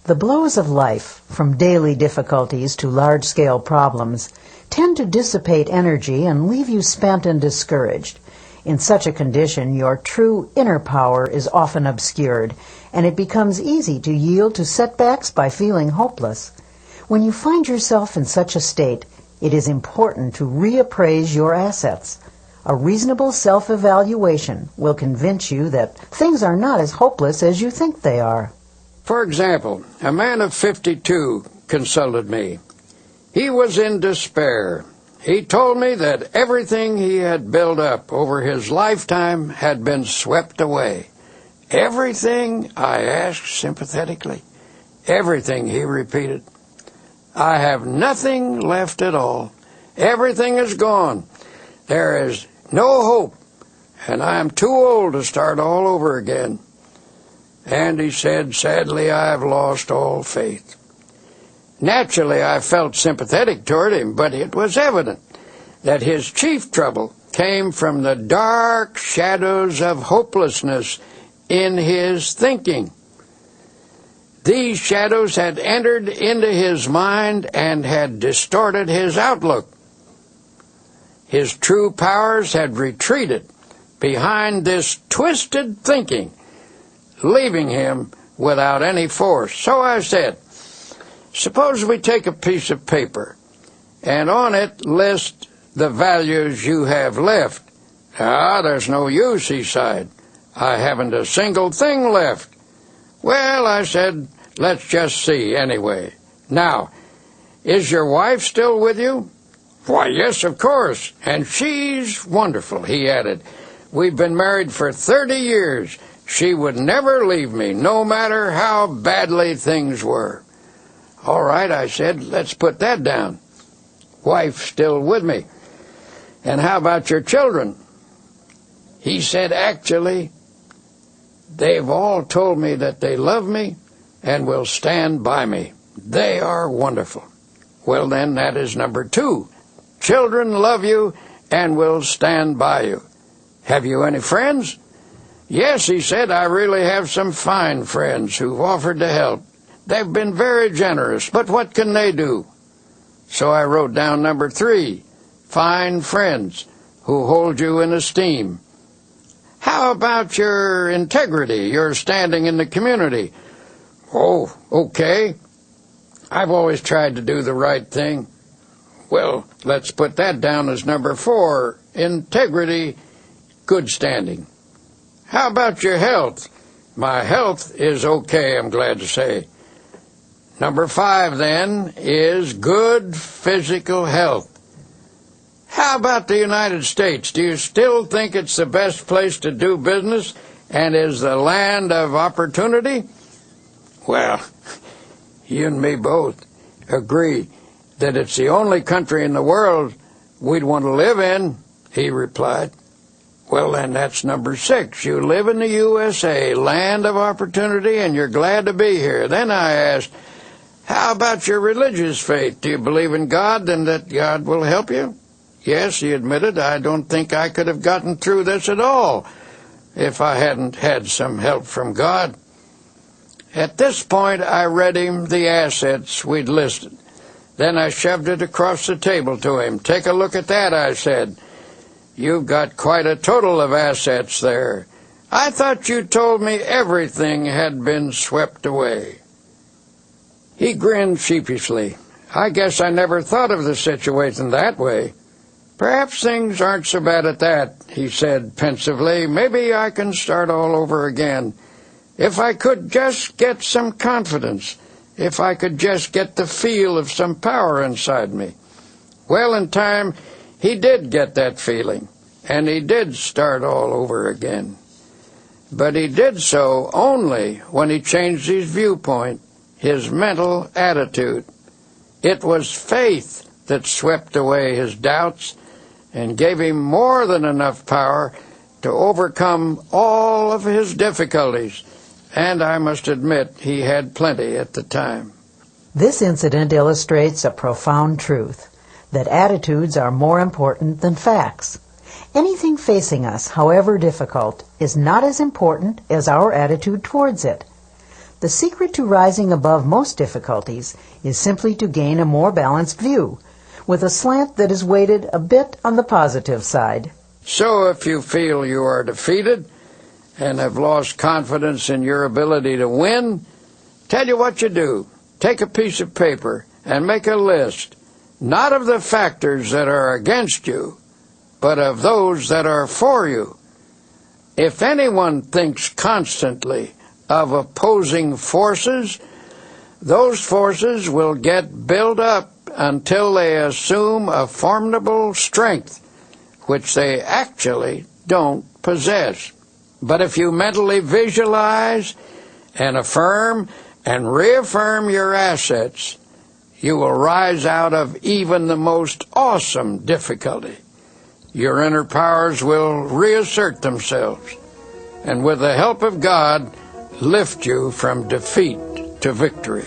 The blows of life, from daily difficulties to large-scale problems, tend to dissipate energy and leave you spent and discouraged. In such a condition, your true inner power is often obscured, and it becomes easy to yield to setbacks by feeling hopeless. When you find yourself in such a state, it is important to reappraise your assets. A reasonable self-evaluation will convince you that things are not as hopeless as you think they are. For example, a man of 52 consulted me. He was in despair. He told me that everything he had built up over his lifetime had been swept away. Everything? I asked sympathetically. Everything, he repeated. I have nothing left at all. Everything is gone. There is no hope, and I am too old to start all over again. And he said, sadly, I have lost all faith. Naturally, I felt sympathetic toward him, but it was evident that his chief trouble came from the dark shadows of hopelessness in his thinking. These shadows had entered into his mind and had distorted his outlook. His true powers had retreated behind this twisted thinking, leaving him without any force. So I said, suppose we take a piece of paper and on it list the values you have left. Ah, there's no use, he sighed. I haven't a single thing left. Well, I said, let's just see anyway. Now, is your wife still with you? Why, yes, of course. And she's wonderful, he added. We've been married for 30 years. She would never leave me, no matter how badly things were. All right, I said, let's put that down. Wife still with me. And how about your children? He said, actually, they've all told me that they love me and will stand by me. They are wonderful. Well, then, that is number 2. Children love you and will stand by you. Have you any friends? Yes, he said, I really have some fine friends who've offered to help. They've been very generous, but what can they do? So I wrote down number 3, fine friends who hold you in esteem. How about your integrity, your standing in the community? Oh, okay. I've always tried to do the right thing. Well, let's put that down as number 4, integrity, good standing. How about your health? My health is okay, I'm glad to say. Number 5, then, is good physical health. How about the United States? Do you still think it's the best place to do business and is the land of opportunity? Well, you and me both agree that it's the only country in the world we'd want to live in, he replied. Well, then, that's number 6. You live in the USA, land of opportunity, and you're glad to be here. Then I asked, how about your religious faith? Do you believe in God and that God will help you? Yes, he admitted, I don't think I could have gotten through this at all if I hadn't had some help from God. At this point, I read him the assets we'd listed. Then I shoved it across the table to him. Take a look at that, I said. You've got quite a total of assets there. I thought you told me everything had been swept away. He grinned sheepishly. I guess I never thought of the situation that way. Perhaps things aren't so bad at that, he said pensively. Maybe I can start all over again. If I could just get some confidence, if I could just get the feel of some power inside me. Well, in time, he did get that feeling, and he did start all over again. But he did so only when he changed his viewpoint, his mental attitude. It was faith that swept away his doubts and gave him more than enough power to overcome all of his difficulties. And I must admit, he had plenty at the time. This incident illustrates a profound truth, that attitudes are more important than facts. Anything facing us, however difficult, is not as important as our attitude towards it. The secret to rising above most difficulties is simply to gain a more balanced view, with a slant that is weighted a bit on the positive side. So if you feel you are defeated and have lost confidence in your ability to win, tell you what you do. Take a piece of paper and make a list, not of the factors that are against you, but of those that are for you. If anyone thinks constantly of opposing forces, those forces will get built up until they assume a formidable strength, which they actually don't possess. But if you mentally visualize and affirm and reaffirm your assets, you will rise out of even the most awesome difficulty. Your inner powers will reassert themselves, and with the help of God, lift you from defeat to victory.